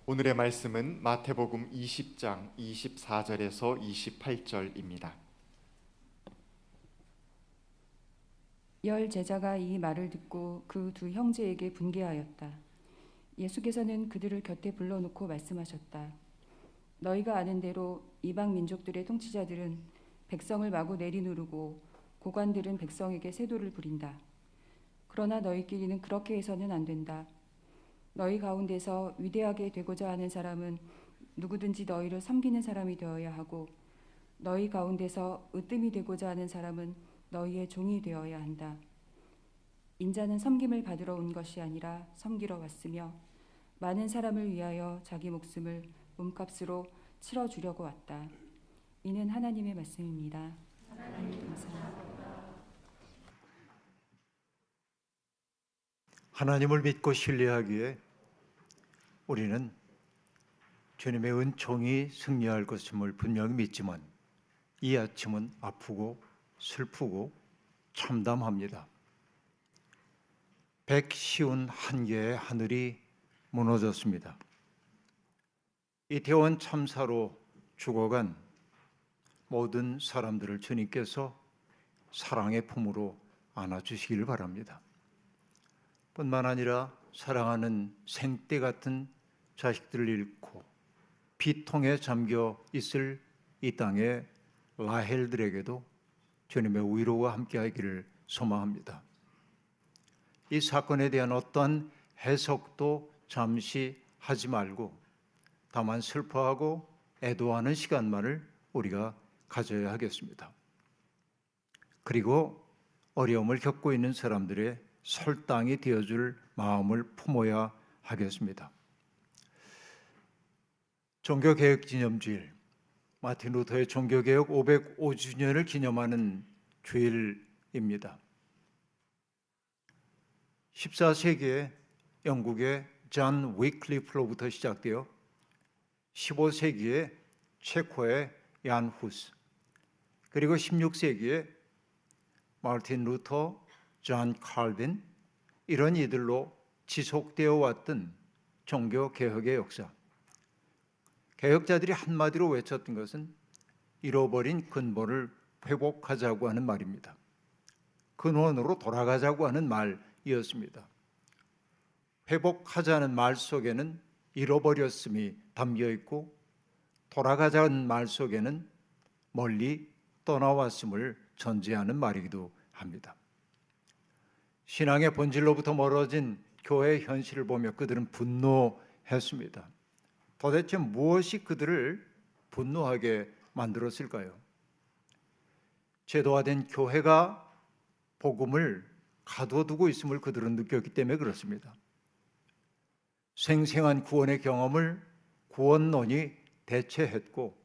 오늘의 말씀은 마태복음 20장 24절에서 28절입니다. 열 제자가 이 말을 듣고 그 두 형제에게 분개하였다. 예수께서는 그들을 곁에 불러놓고 말씀하셨다. 너희가 아는 대로 이방 민족들의 통치자들은 백성을 마구 내리누르고 고관들은 백성에게 세도를 부린다. 그러나 너희끼리는 그렇게 해서는 안 된다. 너희 가운데서 위대하게 되고자 하는 사람은 누구든지 너희를 섬기는 사람이 되어야 하고, 너희 가운데서 으뜸이 되고자 하는 사람은 너희의 종이 되어야 한다. 인자는 섬김을 받으러 온 것이 아니라 섬기러 왔으며 많은 사람을 위하여 자기 목숨을 몸값으로 치러주려고 왔다. 이는 하나님의 말씀입니다. 하나님 감사합니다. 하나님을 믿고 신뢰하기에 우리는 주님의 은총이 승리할 것임을 분명히 믿지만 이 아침은 아프고 슬프고 참담합니다. 151개의 하늘이 무너졌습니다. 이태원 참사로 죽어간 모든 사람들을 주님께서 사랑의 품으로 안아주시길 바랍니다. 뿐만 아니라 사랑하는 생떼 같은 자식들을 잃고 비통에 잠겨 있을 이 땅의 라헬들에게도 주님의 위로가 함께하기를 소망합니다. 이 사건에 대한 어떠한 해석도 잠시 하지 말고 다만 슬퍼하고 애도하는 시간만을 우리가 가져야 하겠습니다. 그리고 어려움을 겪고 있는 사람들의 설당이 되어줄 마음을 품어야 하겠습니다. 종교개혁기념주일, 마틴 루터의 종교개혁 505주년을 기념하는 주일입니다. 14세기에 영국의 존 위클리프로부터 시작되어 15세기에 체코의 얀 후스, 그리고 16세기에 마틴 루터, 존 칼빈, 이런 이들로 지속되어 왔던 종교개혁의 역사. 개혁자들이 한마디로 외쳤던 것은 잃어버린 근본을 회복하자고 하는 말입니다. 근원으로 돌아가자고 하는 말이었습니다. 회복하자는 말 속에는 잃어버렸음이 담겨 있고, 돌아가자는 말 속에는 멀리 떠나왔음을 전제하는 말이기도 합니다. 신앙의 본질로부터 멀어진 교회의 현실을 보며 그들은 분노했습니다. 도대체 무엇이 그들을 분노하게 만들었을까요? 제도화된 교회가 복음을 가둬두고 있음을 그들은 느꼈기 때문에 그렇습니다. 생생한 구원의 경험을 구원론이 대체했고,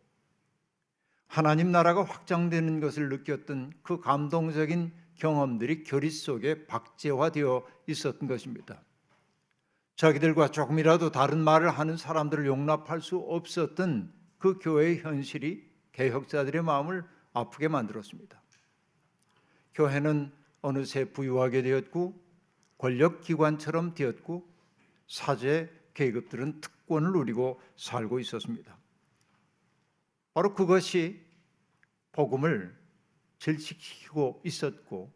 하나님 나라가 확장되는 것을 느꼈던 그 감동적인 경험들이 교리 속에 박제화되어 있었던 것입니다. 자기들과 조금이라도 다른 말을 하는 사람들을 용납할 수 없었던 그 교회의 현실이 개혁자들의 마음을 아프게 만들었습니다. 교회는 어느새 부유하게 되었고 권력기관처럼 되었고 사제 계급들은 특권을 누리고 살고 있었습니다. 바로 그것이 복음을 질식시키고 있었고,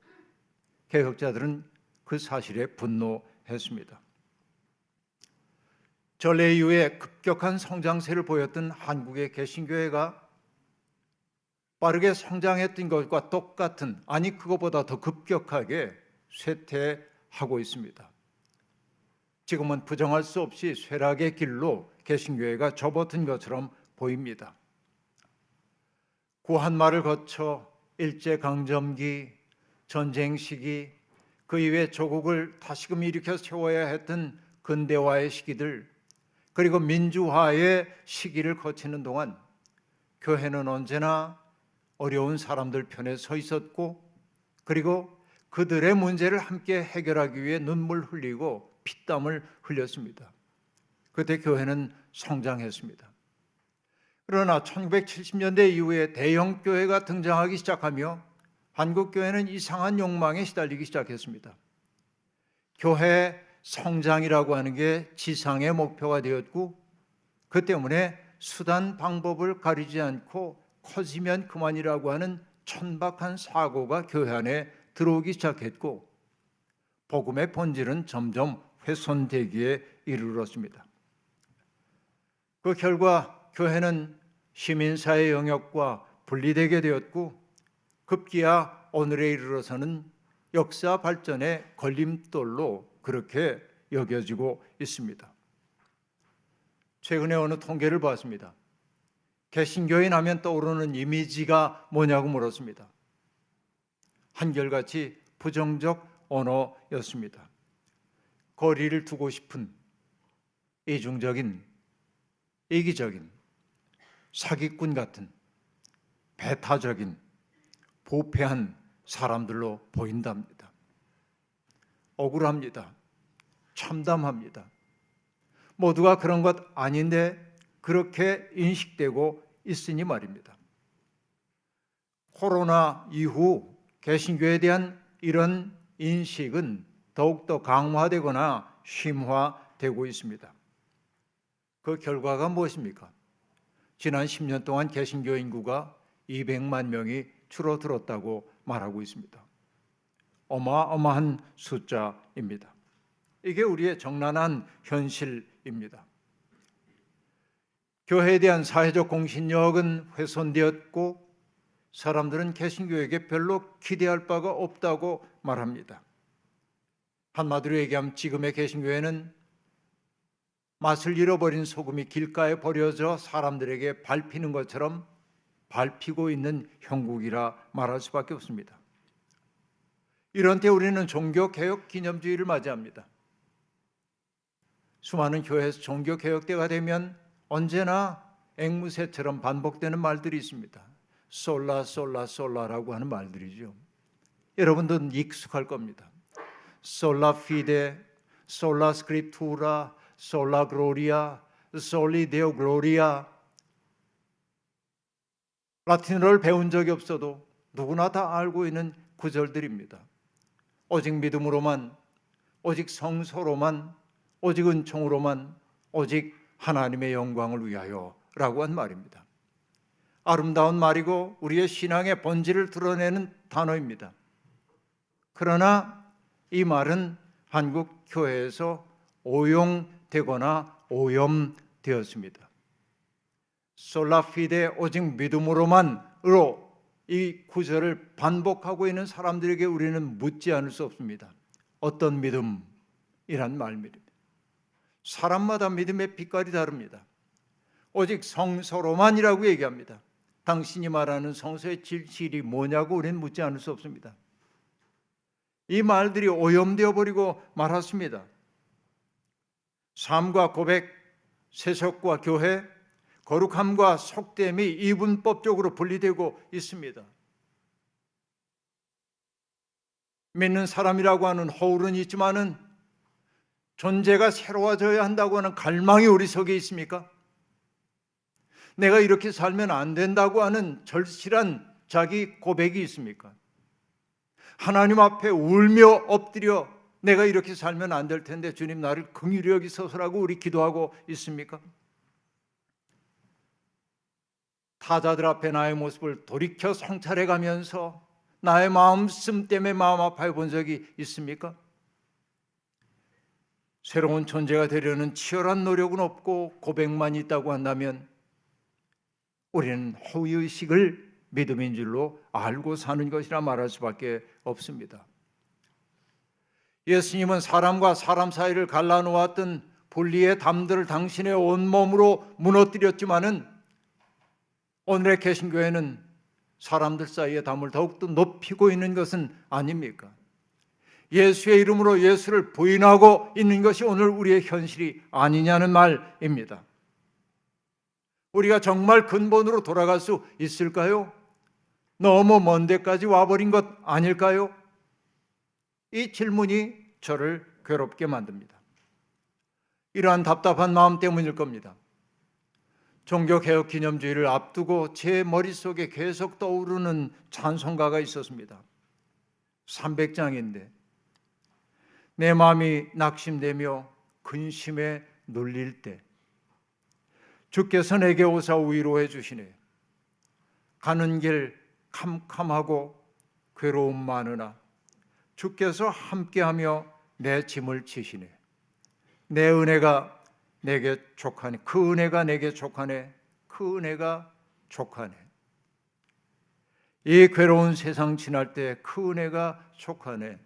개혁자들은 그 사실에 분노했습니다. 전례 이후에 급격한 성장세를 보였던 한국의 개신교회가 빠르게 성장했던 것과 똑같은, 아니 그것보다 더 급격하게 쇠퇴하고 있습니다. 지금은 부정할 수 없이 쇠락의 길로 개신교회가 접어든 것처럼 보입니다. 구한말을 거쳐 일제강점기, 전쟁 시기, 그 이후에 조국을 다시금 일으켜 세워야 했던 근대화의 시기들, 그리고 민주화의 시기를 거치는 동안 교회는 언제나 어려운 사람들 편에 서 있었고, 그리고 그들의 문제를 함께 해결하기 위해 눈물 흘리고 피땀을 흘렸습니다. 그때 교회는 성장했습니다. 그러나 1970년대 이후에 대형 교회가 등장하기 시작하며 한국 교회는 이상한 욕망에 시달리기 시작했습니다. 교회 성장이라고 하는 게 지상의 목표가 되었고, 그 때문에 수단 방법을 가리지 않고 커지면 그만이라고 하는 천박한 사고가 교회 안에 들어오기 시작했고 복음의 본질은 점점 훼손되기에 이르렀습니다. 그 결과 교회는 시민사회 영역과 분리되게 되었고 급기야 오늘에 이르러서는 역사 발전의 걸림돌로 그렇게 여겨지고 있습니다. 최근에 어느 통계를 봤습니다. 개신교인 하면 떠오르는 이미지가 뭐냐고 물었습니다. 한결같이 부정적 언어였습니다. 거리를 두고 싶은 이중적인, 이기적인, 사기꾼 같은, 배타적인, 부패한 사람들로 보인답니다. 억울합니다. 참담합니다. 모두가 그런 것 아닌데 그렇게 인식되고 있으니 말입니다. 코로나 이후 개신교에 대한 이런 인식은 더욱더 강화되거나 심화되고 있습니다. 그 결과가 무엇입니까? 지난 10년 동안 개신교 인구가 200만 명이 줄어들었다고 말하고 있습니다. 어마어마한 숫자입니다. 이게 우리의 정난한 현실입니다. 교회에 대한 사회적 공신력은 훼손되었고 사람들은 개신교에게 별로 기대할 바가 없다고 말합니다. 한마디로 얘기하면 지금의 개신교회는 맛을 잃어버린 소금이 길가에 버려져 사람들에게 밟히는 것처럼 밟히고 있는 형국이라 말할 수밖에 없습니다. 이런 때 우리는 종교개혁 기념주의를 맞이합니다. 수많은 교회에서 종교개혁때가 되면 언제나 앵무새처럼 반복되는 말들이 있습니다. 솔라 솔라 솔라라고 하는 말들이죠. 여러분들은 익숙할 겁니다. 솔라 피데, 솔라 스크립투라, 솔라 글로리아, 솔리 데오 글로리아. 라틴어를 배운 적이 없어도 누구나 다 알고 있는 구절들입니다. 오직 믿음으로만, 오직 성소로만, 오직 은총으로만, 오직 하나님의 영광을 위하여 라고 한 말입니다. 아름다운 말이고 우리의 신앙의 본질을 드러내는 단어입니다. 그러나 이 말은 한국 교회에서 오용되거나 오염되었습니다. 솔라피데 오직 믿음으로만으로 이 구절을 반복하고 있는 사람들에게 우리는 묻지 않을 수 없습니다. 어떤 믿음이란 말입니다. 사람마다 믿음의 빛깔이 다릅니다. 오직 성서로만이라고 얘기합니다. 당신이 말하는 성서의 진실이 뭐냐고 우리는 묻지 않을 수 없습니다. 이 말들이 오염되어 버리고 말았습니다. 삶과 고백, 세속과 교회, 거룩함과 속됨이 이분법적으로 분리되고 있습니다. 믿는 사람이라고 하는 허울은 있지만은 존재가 새로워져야 한다고 하는 갈망이 우리 속에 있습니까? 내가 이렇게 살면 안 된다고 하는 절실한 자기 고백이 있습니까? 하나님 앞에 울며 엎드려 내가 이렇게 살면 안 될 텐데 주님 나를 긍휼히 여기소서라고 우리 기도하고 있습니까? 타자들 앞에 나의 모습을 돌이켜 성찰해 가면서 나의 마음씀 때문에 마음 아파해 본 적이 있습니까? 새로운 존재가 되려는 치열한 노력은 없고 고백만 있다고 한다면 우리는 허위의식을 믿음인 줄로 알고 사는 것이라 말할 수밖에 없습니다. 예수님은 사람과 사람 사이를 갈라놓았던 분리의 담들을 당신의 온몸으로 무너뜨렸지만은 오늘의 개신교회는 사람들 사이의 담을 더욱더 높이고 있는 것은 아닙니까? 예수의 이름으로 예수를 부인하고 있는 것이 오늘 우리의 현실이 아니냐는 말입니다. 우리가 정말 근본으로 돌아갈 수 있을까요? 너무 먼 데까지 와버린 것 아닐까요? 이 질문이 저를 괴롭게 만듭니다. 이러한 답답한 마음 때문일 겁니다. 종교개혁 기념주의를 앞두고 제 머릿속에 계속 떠오르는 찬송가가 있었습니다. 300장인데 내 마음이 낙심되며 근심에 눌릴 때 주께서 내게 오사 위로해 주시네. 가는 길 캄캄하고 괴로움 많으나 주께서 함께하며 내 짐을 지시네. 내 은혜가 내게 족하네. 그 은혜가 내게 족하네. 그 은혜가 족하네. 이 괴로운 세상 지날 때 그 은혜가 족하네.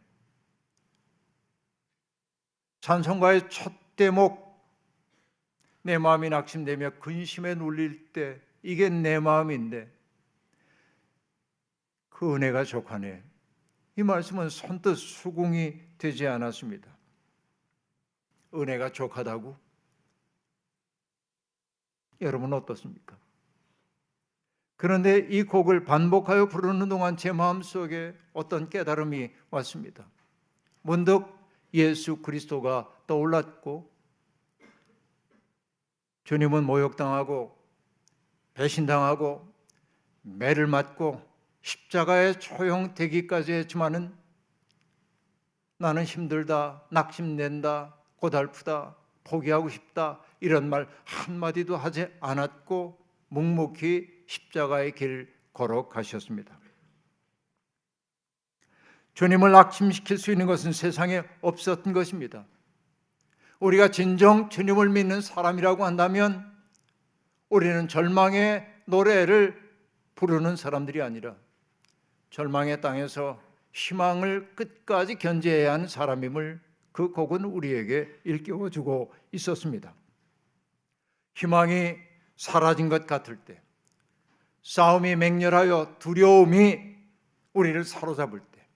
찬송가의 첫 대목, 내 마음이 낙심되며 근심에 눌릴 때 이게 내 마음인데 그 은혜가 족하네. 이 말씀은 선뜻 수긍이 되지 않았습니다. 은혜가 족하다고? 여러분 어떻습니까? 그런데 이 곡을 반복하여 부르는 동안 제 마음속에 어떤 깨달음이 왔습니다. 문득 예수 그리스도가 떠올랐고, 주님은 모욕당하고 배신당하고 매를 맞고 십자가에 처형되기까지 했지만은 나는 힘들다, 낙심된다, 고달프다, 포기하고 싶다 이런 말 한마디도 하지 않았고 묵묵히 십자가의 길 걸어가셨습니다. 주님을 낙심시킬 수 있는 것은 세상에 없었던 것입니다. 우리가 진정 주님을 믿는 사람이라고 한다면 우리는 절망의 노래를 부르는 사람들이 아니라 절망의 땅에서 희망을 끝까지 견제해야 하는 사람임을 그 곡은 우리에게 일깨워주고 있었습니다. 희망이 사라진 것 같을 때, 싸움이 맹렬하여 두려움이 우리를 사로잡을 때,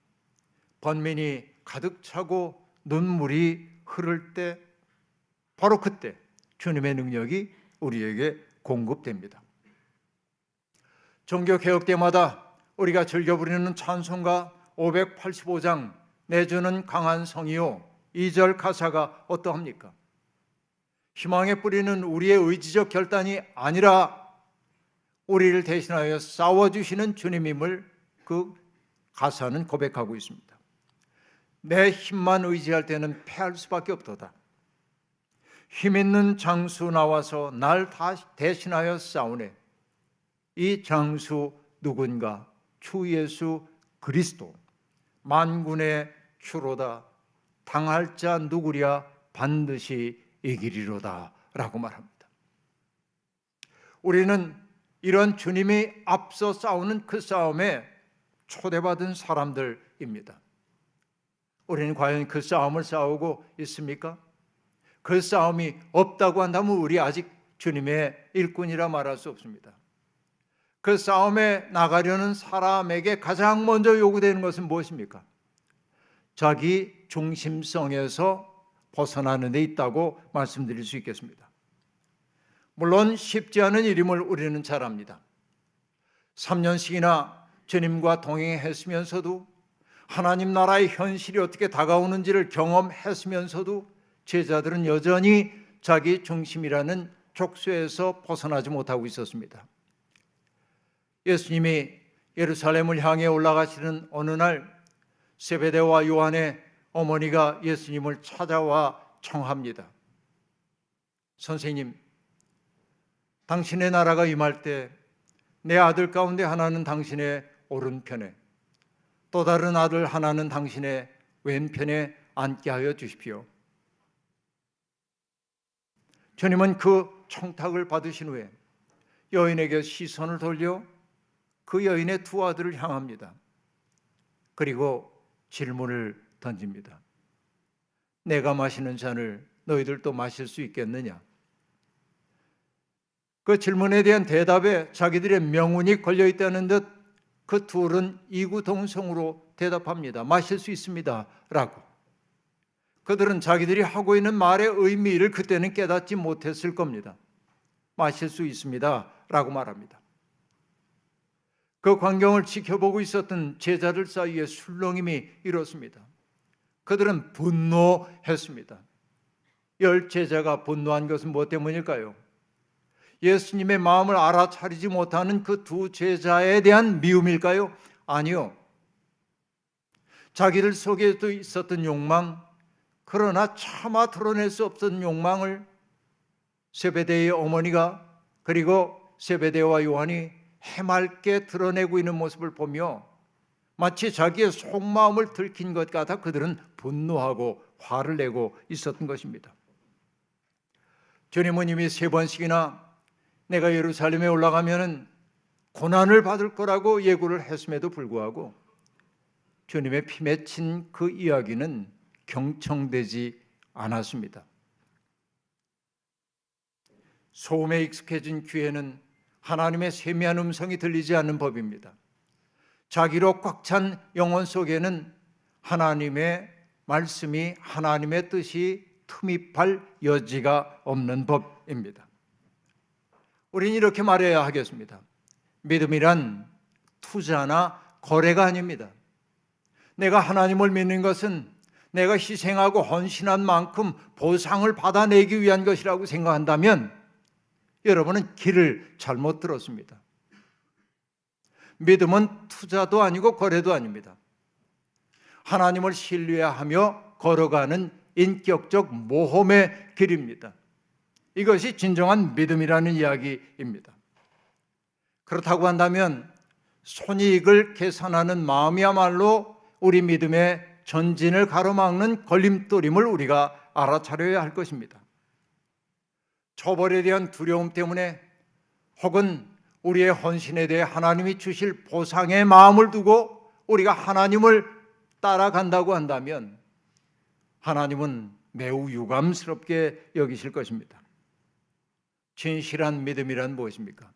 번민이 가득 차고 눈물이 흐를 때, 바로 그때 주님의 능력이 우리에게 공급됩니다. 종교개혁 때마다 우리가 즐겨 부르는 찬송가 585장 내주는 강한 성이요 2절 가사가 어떠합니까? 희망에 뿌리는 우리의 의지적 결단이 아니라 우리를 대신하여 싸워주시는 주님임을 그 가사는 고백하고 있습니다. 내 힘만 의지할 때는 패할 수밖에 없도다. 힘있는 장수 나와서 날 대신하여 싸우네. 이 장수 누군가? 주 예수 그리스도, 만군의 주로다. 당할 자 누구랴? 반드시 이기리로다 라고 말합니다. 우리는 이런 주님이 앞서 싸우는 그 싸움에 초대받은 사람들입니다. 우리는 과연 그 싸움을 싸우고 있습니까? 그 싸움이 없다고 한다면 우리 아직 주님의 일꾼이라 말할 수 없습니다. 그 싸움에 나가려는 사람에게 가장 먼저 요구되는 것은 무엇입니까? 자기 중심성에서 벗어나는 데 있다고 말씀드릴 수 있겠습니다. 물론 쉽지 않은 일임을 우리는 잘 압니다. 3년씩이나 주님과 동행했으면서도 하나님 나라의 현실이 어떻게 다가오는지를 경험했으면서도 제자들은 여전히 자기 중심이라는 족쇄에서 벗어나지 못하고 있었습니다. 예수님이 예루살렘을 향해 올라가시는 어느 날 세베대와 요한의 어머니가 예수님을 찾아와 청합니다. 선생님, 당신의 나라가 임할 때 내 아들 가운데 하나는 당신의 오른편에, 또 다른 아들 하나는 당신의 왼편에 앉게 하여 주십시오. 주님은 그 청탁을 받으신 후에 여인에게 시선을 돌려 그 여인의 두 아들을 향합니다. 그리고 질문을 던집니다. 내가 마시는 잔을 너희들도 마실 수 있겠느냐? 그 질문에 대한 대답에 자기들의 명운이 걸려있다는 듯 그 둘은 이구동성으로 대답합니다. 마실 수 있습니다 라고. 그들은 자기들이 하고 있는 말의 의미를 그때는 깨닫지 못했을 겁니다. 마실 수 있습니다 라고 말합니다. 그 광경을 지켜보고 있었던 제자들 사이에 술렁임이 일었습니다. 그들은 분노했습니다. 10 제자가 분노한 것은 무엇 때문일까요? 예수님의 마음을 알아차리지 못하는 그 두 제자에 대한 미움일까요? 아니요. 자기들 속에도 있었던 욕망, 그러나 차마 드러낼 수 없었던 욕망을 세베대의 어머니가 그리고 세베대와 요한이 해맑게 드러내고 있는 모습을 보며 마치 자기의 속마음을 들킨 것 같아 그들은 분노하고 화를 내고 있었던 것입니다. 주님은 이미 3번씩이나 내가 예루살렘에 올라가면 고난을 받을 거라고 예고를 했음에도 불구하고 주님의 피 맺힌 그 이야기는 경청되지 않았습니다. 소음에 익숙해진 귀에는 하나님의 세미한 음성이 들리지 않는 법입니다. 자기로 꽉 찬 영혼 속에는 하나님의 말씀이, 하나님의 뜻이 틈입할 여지가 없는 법입니다. 우리는 이렇게 말해야 하겠습니다. 믿음이란 투자나 거래가 아닙니다. 내가 하나님을 믿는 것은 내가 희생하고 헌신한 만큼 보상을 받아내기 위한 것이라고 생각한다면 여러분은 길을 잘못 들었습니다. 믿음은 투자도 아니고 거래도 아닙니다. 하나님을 신뢰하며 걸어가는 인격적 모험의 길입니다. 이것이 진정한 믿음이라는 이야기입니다. 그렇다고 한다면 손이익을 계산하는 마음이야말로 우리 믿음의 전진을 가로막는 걸림돌임을 우리가 알아차려야 할 것입니다. 처벌에 대한 두려움 때문에 혹은 우리의 헌신에 대해 하나님이 주실 보상의 마음을 두고 우리가 하나님을 따라간다고 한다면 하나님은 매우 유감스럽게 여기실 것입니다. 진실한 믿음이란 무엇입니까?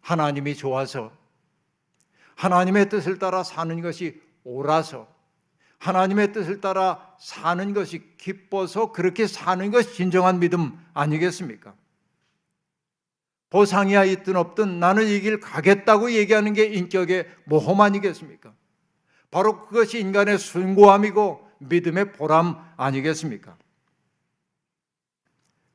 하나님이 좋아서 하나님의 뜻을 따라 사는 것이 옳아서 하나님의 뜻을 따라 사는 것이 기뻐서 그렇게 사는 것이 진정한 믿음 아니겠습니까? 보상이야 있든 없든 나는 이 길 가겠다고 얘기하는 게 인격의 모험 아니겠습니까? 바로 그것이 인간의 숭고함이고 믿음의 보람 아니겠습니까?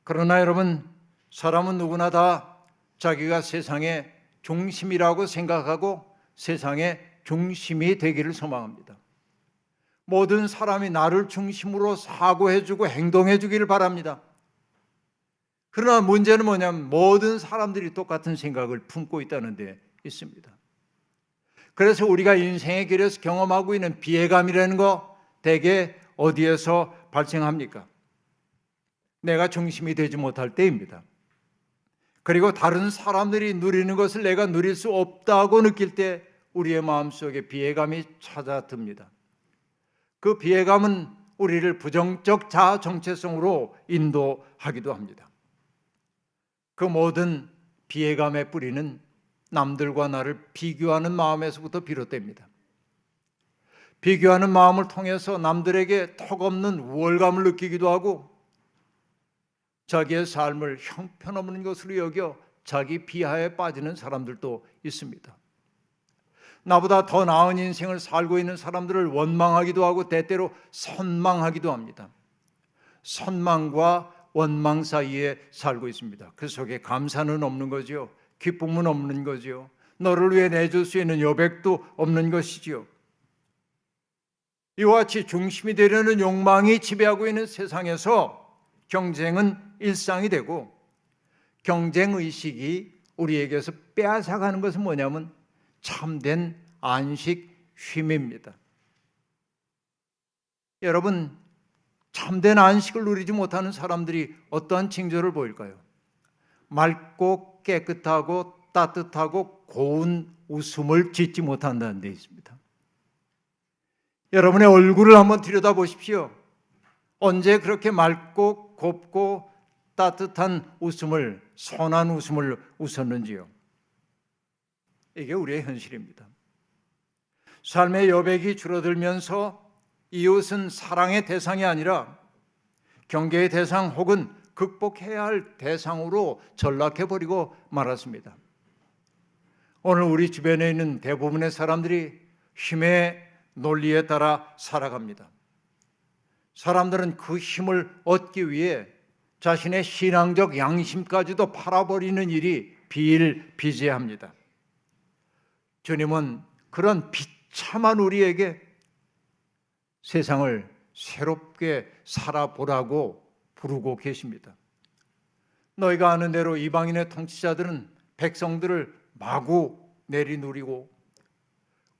그러나 여러분, 사람은 누구나 다 자기가 세상의 중심이라고 생각하고 세상의 중심이 되기를 소망합니다. 모든 사람이 나를 중심으로 사고해주고 행동해주기를 바랍니다. 그러나 문제는 뭐냐면 모든 사람들이 똑같은 생각을 품고 있다는 데 있습니다. 그래서 우리가 인생의 길에서 경험하고 있는 비애감이라는 거 대개 어디에서 발생합니까? 내가 중심이 되지 못할 때입니다. 그리고 다른 사람들이 누리는 것을 내가 누릴 수 없다고 느낄 때 우리의 마음속에 비애감이 찾아듭니다. 그 비애감은 우리를 부정적 자아 정체성으로 인도하기도 합니다. 그 모든 비애감의 뿌리는 남들과 나를 비교하는 마음에서부터 비롯됩니다. 비교하는 마음을 통해서 남들에게 턱없는 우월감을 느끼기도 하고 자기의 삶을 형편없는 것으로 여겨 자기 비하에 빠지는 사람들도 있습니다. 나보다 더 나은 인생을 살고 있는 사람들을 원망하기도 하고 때때로 선망하기도 합니다. 선망과 원망 사이에 살고 있습니다. 그 속에 감사는 없는 거죠. 기쁨은 없는 거죠. 너를 위해 내줄 수 있는 여백도 없는 것이지요. 이와 같이 중심이 되려는 욕망이 지배하고 있는 세상에서 경쟁은 일상이 되고 경쟁의식이 우리에게서 빼앗아가는 것은 뭐냐면 참된 안식 쉼입니다. 여러분, 참된 안식을 누리지 못하는 사람들이 어떠한 징조를 보일까요? 맑고 깨끗하고 따뜻하고 고운 웃음을 짓지 못한다는 데 있습니다. 여러분의 얼굴을 한번 들여다보십시오. 언제 그렇게 맑고 곱고 따뜻한 웃음을, 선한 웃음을 웃었는지요? 이게 우리의 현실입니다. 삶의 여백이 줄어들면서 이웃은 사랑의 대상이 아니라 경계의 대상 혹은 극복해야 할 대상으로 전락해버리고 말았습니다. 오늘 우리 주변에 있는 대부분의 사람들이 힘의 논리에 따라 살아갑니다. 사람들은 그 힘을 얻기 위해 자신의 신앙적 양심까지도 팔아버리는 일이 비일비재합니다. 주님은 그런 비참한 우리에게 세상을 새롭게 살아보라고 부르고 계십니다. 너희가 아는 대로 이방인의 통치자들은 백성들을 마구 내리누리고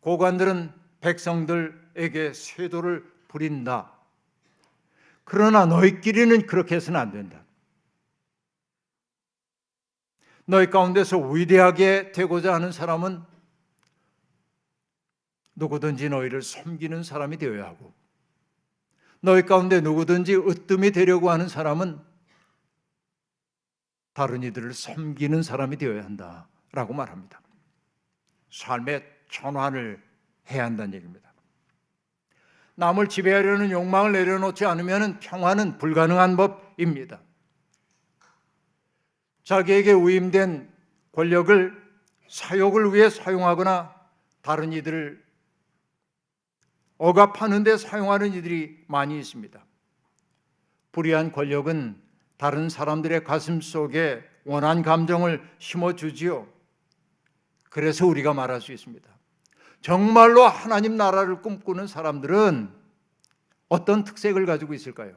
고관들은 백성들에게 쇄도를 부린다. 그러나 너희끼리는 그렇게 해서는 안 된다. 너희 가운데서 위대하게 되고자 하는 사람은 누구든지 너희를 섬기는 사람이 되어야 하고, 너희 가운데 누구든지 으뜸이 되려고 하는 사람은 다른 이들을 섬기는 사람이 되어야 한다라고 말합니다. 삶의 전환을 해야 한다는 얘기입니다. 남을 지배하려는 욕망을 내려놓지 않으면 평화는 불가능한 법입니다. 자기에게 위임된 권력을 사욕을 위해 사용하거나 다른 이들을 억압하는 데 사용하는 이들이 많이 있습니다. 불의한 권력은 다른 사람들의 가슴 속에 원한 감정을 심어주지요. 그래서 우리가 말할 수 있습니다. 정말로 하나님 나라를 꿈꾸는 사람들은 어떤 특색을 가지고 있을까요?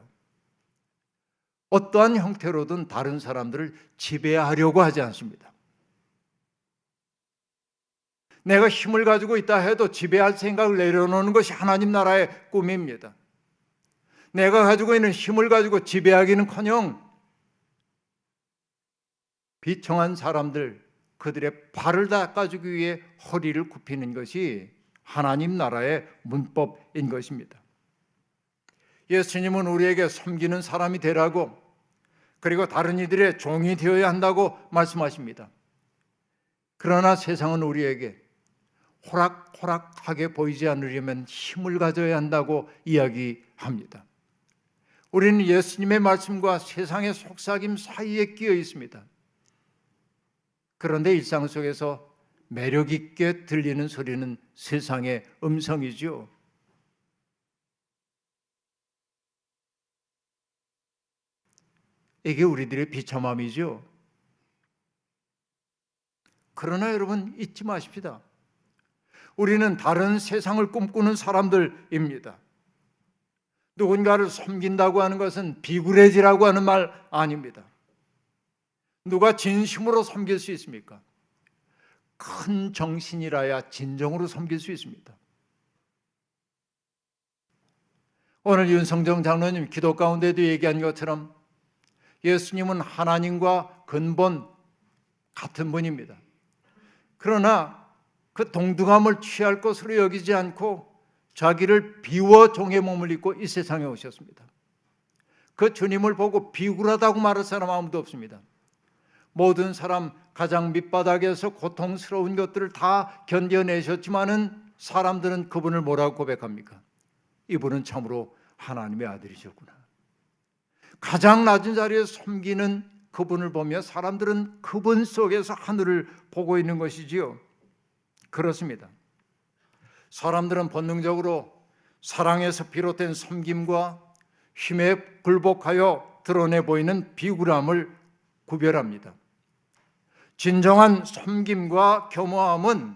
어떠한 형태로든 다른 사람들을 지배하려고 하지 않습니다. 내가 힘을 가지고 있다 해도 지배할 생각을 내려놓는 것이 하나님 나라의 꿈입니다. 내가 가지고 있는 힘을 가지고 지배하기는커녕 비청한 사람들, 그들의 발을 닦아주기 위해 허리를 굽히는 것이 하나님 나라의 문법인 것입니다. 예수님은 우리에게 섬기는 사람이 되라고, 그리고 다른 이들의 종이 되어야 한다고 말씀하십니다. 그러나 세상은 우리에게 호락호락하게 보이지 않으려면 힘을 가져야 한다고 이야기합니다. 우리는 예수님의 말씀과 세상의 속삭임 사이에 끼어 있습니다. 그런데 일상 속에서 매력 있게 들리는 소리는 세상의 음성이죠. 이게 우리들의 비참함이죠. 그러나 여러분 잊지 마십시다. 우리는 다른 세상을 꿈꾸는 사람들입니다. 누군가를 섬긴다고 하는 것은 비굴해지라고 하는 말 아닙니다. 누가 진심으로 섬길 수 있습니까? 큰 정신이라야 진정으로 섬길 수 있습니다. 오늘 윤성정 장로님 기도 가운데도 얘기한 것처럼 예수님은 하나님과 근본 같은 분입니다. 그러나 그 동등함을 취할 것으로 여기지 않고 자기를 비워 종의 몸을 입고 이 세상에 오셨습니다. 그 주님을 보고 비굴하다고 말할 사람 아무도 없습니다. 모든 사람 가장 밑바닥에서 고통스러운 것들을 다 견뎌내셨지만은 사람들은 그분을 뭐라고 고백합니까? 이분은 참으로 하나님의 아들이셨구나. 가장 낮은 자리에 섬기는 그분을 보며 사람들은 그분 속에서 하늘을 보고 있는 것이지요. 그렇습니다. 사람들은 본능적으로 사랑에서 비롯된 섬김과 힘에 굴복하여 드러내 보이는 비굴함을 구별합니다. 진정한 섬김과 겸허함은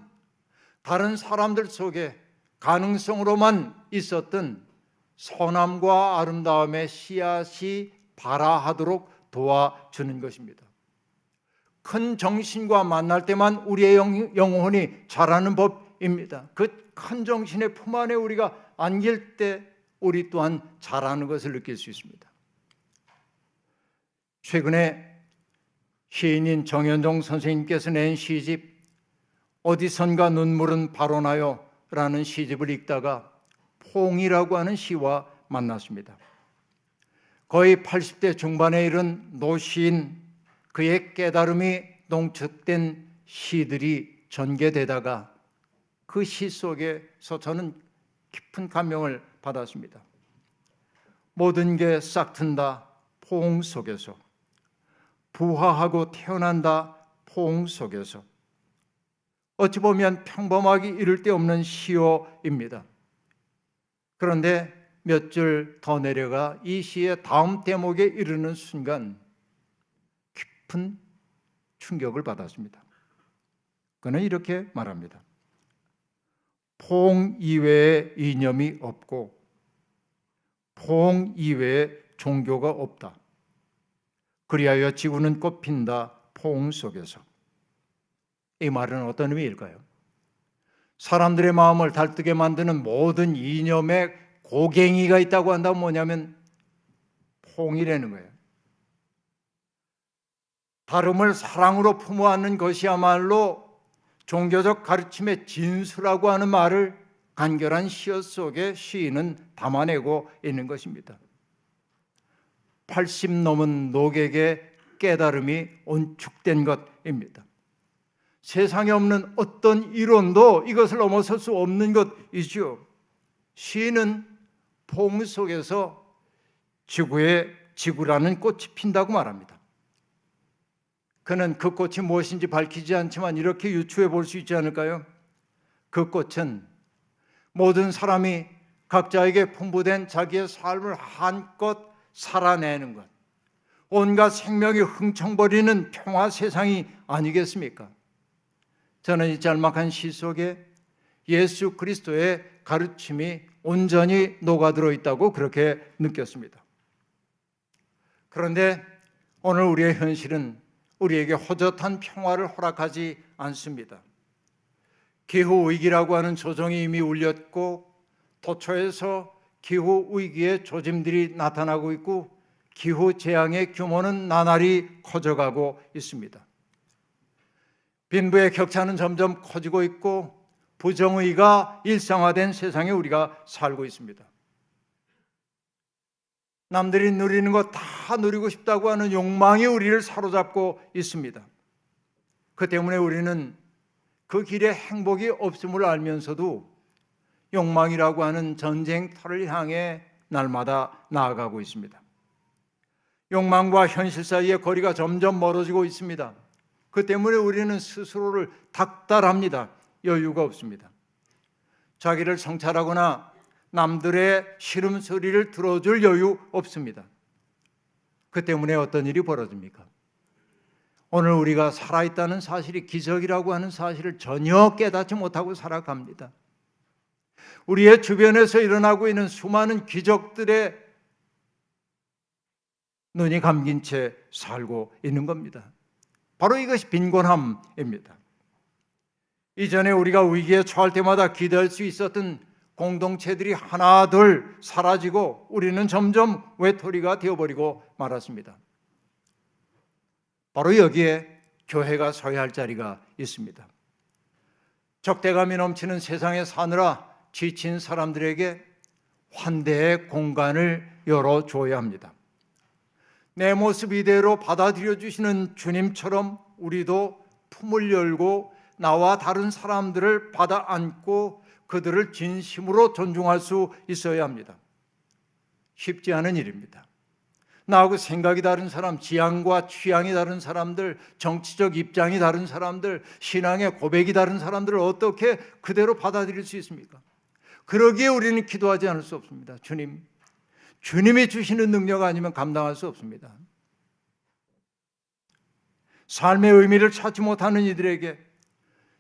다른 사람들 속에 가능성으로만 있었던 선함과 아름다움의 씨앗이 발아하도록 도와주는 것입니다. 큰 정신과 만날 때만 우리의 영혼이 자라는 법입니다. 그 큰 정신의 품 안에 우리가 안길 때 우리 또한 자라는 것을 느낄 수 있습니다. 최근에 시인인 정현종 선생님께서 낸 시집 어디선가 눈물은 발원하여 라는 시집을 읽다가 포옹이라고 하는 시와 만났습니다. 거의 80대 중반에 이른 노시인, 그의 깨달음이 농축된 시들이 전개되다가 그 시 속에서 저는 깊은 감명을 받았습니다. 모든 게 싹튼다 포옹 속에서, 부화하고 태어난다 포옹 속에서. 어찌 보면 평범하기 이를 데 없는 시어입니다. 그런데 몇 줄 더 내려가 이 시의 다음 대목에 이르는 순간 깊은 충격을 받았습니다. 그는 이렇게 말합니다. 포옹 이외에 이념이 없고 포옹 이외에 종교가 없다. 그리하여 지구는 꽃핀다 포옹 속에서. 이 말은 어떤 의미일까요? 사람들의 마음을 달뜨게 만드는 모든 이념에 고갱이가 있다고 한다면 뭐냐면 포옹이라는 거예요. 다름을 사랑으로 품어 안는 것이야말로 종교적 가르침의 진수라고 하는 말을 간결한 시어 속에 시인은 담아내고 있는 것입니다. 80 넘은 노객의 깨달음이 온축된 것입니다. 세상에 없는 어떤 이론도 이것을 넘어설 수 없는 것이죠. 시인은 포옹 속에서 지구라는 꽃이 핀다고 말합니다. 그는 그 꽃이 무엇인지 밝히지 않지만 이렇게 유추해 볼 수 있지 않을까요? 그 꽃은 모든 사람이 각자에게 풍부된 자기의 삶을 한껏 살아내는 것, 온갖 생명이 흥청거리는 평화 세상이 아니겠습니까? 저는 이 짤막한 시 속에 예수 그리스도의 가르침이 온전히 녹아들어 있다고 그렇게 느꼈습니다. 그런데 오늘 우리의 현실은 우리에게 호젓한 평화를 허락하지 않습니다. 기후위기라고 하는 조정이 이미 울렸고 도처에서 기후위기의 조짐들이 나타나고 있고 기후재앙의 규모는 나날이 커져가고 있습니다. 빈부의 격차는 점점 커지고 있고 부정의가 일상화된 세상에 우리가 살고 있습니다. 남들이 누리는 거 다 누리고 싶다고 하는 욕망이 우리를 사로잡고 있습니다. 그 때문에 우리는 그 길에 행복이 없음을 알면서도 욕망이라고 하는 전쟁터를 향해 날마다 나아가고 있습니다. 욕망과 현실 사이의 거리가 점점 멀어지고 있습니다. 그 때문에 우리는 스스로를 닥달합니다. 여유가 없습니다. 자기를 성찰하거나 남들의 시름소리를 들어줄 여유 없습니다. 그 때문에 어떤 일이 벌어집니까? 오늘 우리가 살아있다는 사실이 기적이라고 하는 사실을 전혀 깨닫지 못하고 살아갑니다. 우리의 주변에서 일어나고 있는 수많은 기적들에 눈이 감긴 채 살고 있는 겁니다. 바로 이것이 빈곤함입니다. 이전에 우리가 위기에 처할 때마다 기대할 수 있었던 공동체들이 하나둘 사라지고 우리는 점점 외톨이가 되어버리고 말았습니다. 바로 여기에 교회가 서야 할 자리가 있습니다. 적대감이 넘치는 세상에 사느라 지친 사람들에게 환대의 공간을 열어줘야 합니다. 내 모습 이대로 받아들여 주시는 주님처럼 우리도 품을 열고 나와 다른 사람들을 받아 안고 그들을 진심으로 존중할 수 있어야 합니다. 쉽지 않은 일입니다. 나하고 생각이 다른 사람, 지향과 취향이 다른 사람들, 정치적 입장이 다른 사람들, 신앙의 고백이 다른 사람들을 어떻게 그대로 받아들일 수 있습니까? 그러기에 우리는 기도하지 않을 수 없습니다. 주님이 주시는 능력 아니면 감당할 수 없습니다. 삶의 의미를 찾지 못하는 이들에게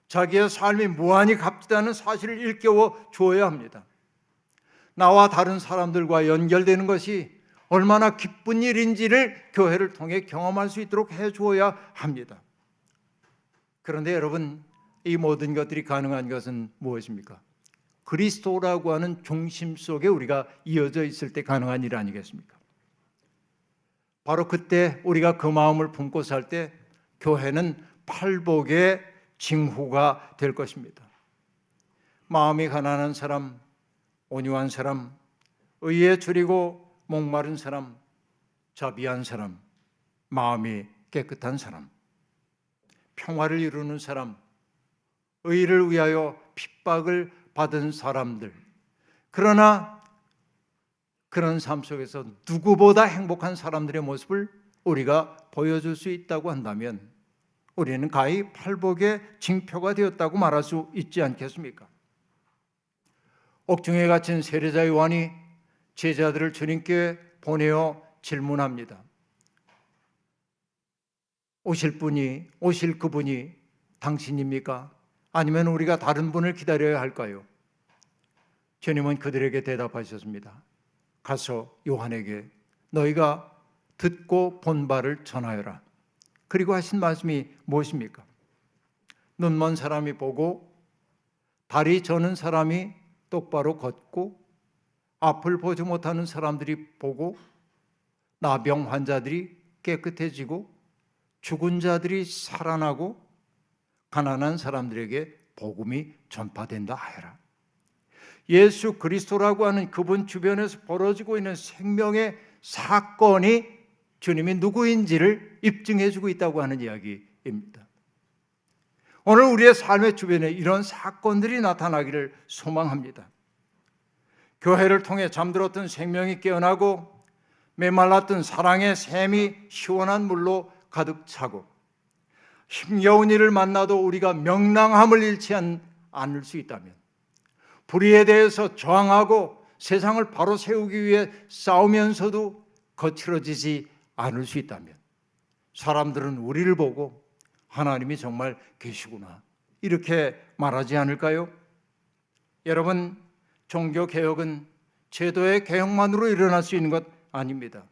자기의 삶이 무한히 값지다는 사실을 일깨워 주어야 합니다. 나와 다른 사람들과 연결되는 것이 얼마나 기쁜 일인지를 교회를 통해 경험할 수 있도록 해주어야 합니다. 그런데 여러분, 이 모든 것들이 가능한 것은 무엇입니까? 그리스도라고 하는 중심 속에 우리가 이어져 있을 때 가능한 일 아니겠습니까? 바로 그때 우리가 그 마음을 품고 살 때 교회는 팔복의 징후가 될 것입니다. 마음이 가난한 사람, 온유한 사람, 의에 줄이고 목마른 사람, 자비한 사람, 마음이 깨끗한 사람, 평화를 이루는 사람, 의를 위하여 핍박을 받은 사람들. 그러나 그런 삶 속에서 누구보다 행복한 사람들의 모습을 우리가 보여줄 수 있다고 한다면 우리는 가히 팔복의 징표가 되었다고 말할 수 있지 않겠습니까? 옥중에 갇힌 세례자 요한이 제자들을 주님께 보내어 질문합니다. 오실 그분이 당신입니까? 아니면 우리가 다른 분을 기다려야 할까요? 주님은 그들에게 대답하셨습니다. 가서 요한에게 너희가 듣고 본 바를 전하여라. 그리고 하신 말씀이 무엇입니까? 눈먼 사람이 보고, 다리 저는 사람이 똑바로 걷고, 앞을 보지 못하는 사람들이 보고, 나병 환자들이 깨끗해지고, 죽은 자들이 살아나고, 가난한 사람들에게 복음이 전파된다 하여라. 예수 그리스도라고 하는 그분 주변에서 벌어지고 있는 생명의 사건이 주님이 누구인지를 입증해 주고 있다고 하는 이야기입니다. 오늘 우리의 삶의 주변에 이런 사건들이 나타나기를 소망합니다. 교회를 통해 잠들었던 생명이 깨어나고, 메말랐던 사랑의 샘이 시원한 물로 가득 차고, 힘겨운 일을 만나도 우리가 명랑함을 잃지 않을 수 있다면, 불의에 대해서 저항하고 세상을 바로 세우기 위해 싸우면서도 거칠어지지 않을 수 있다면, 사람들은 우리를 보고 하나님이 정말 계시구나 이렇게 말하지 않을까요? 여러분, 종교개혁은 제도의 개혁만으로 일어날 수 있는 것 아닙니다.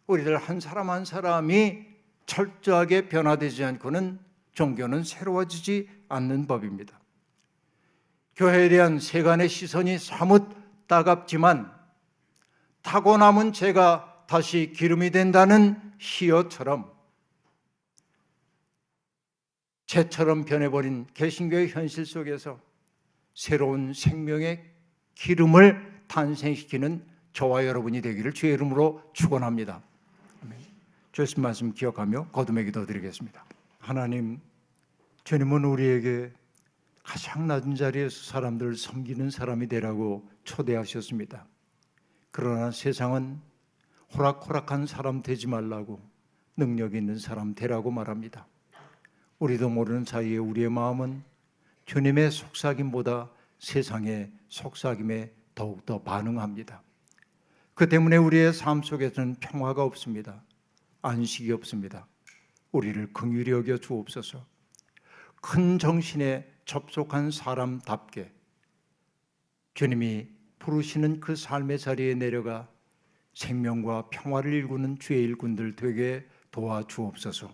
우리들 한 사람 한 사람이 철저하게 변화되지 않고는 종교는 새로워지지 않는 법입니다. 교회에 대한 세간의 시선이 사뭇 따갑지만, 타고 남은 죄가 다시 기름이 된다는 희어처럼 죄처럼 변해버린 개신교의 현실 속에서 새로운 생명의 기름을 탄생시키는 저와 여러분이 되기를 주의 이름으로 축원합니다. 주신 말씀 기억하며 거듭의 기도 드리겠습니다. 하나님, 주님은 우리에게 가장 낮은 자리에서 사람들을 섬기는 사람이 되라고 초대하셨습니다. 그러나 세상은 호락호락한 사람 되지 말라고, 능력 있는 사람 되라고 말합니다. 우리도 모르는 사이에 우리의 마음은 주님의 속삭임보다 세상의 속삭임에 더욱더 반응합니다. 그 때문에 우리의 삶 속에서는 평화가 없습니다. 안식이 없습니다. 우리를 긍휼히 여겨 주옵소서. 큰 정신에 접속한 사람답게 주님이 부르시는 그 삶의 자리에 내려가 생명과 평화를 일구는 주의 일꾼들 되게 도와주옵소서.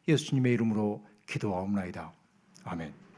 예수님의 이름으로 기도하옵나이다. 아멘.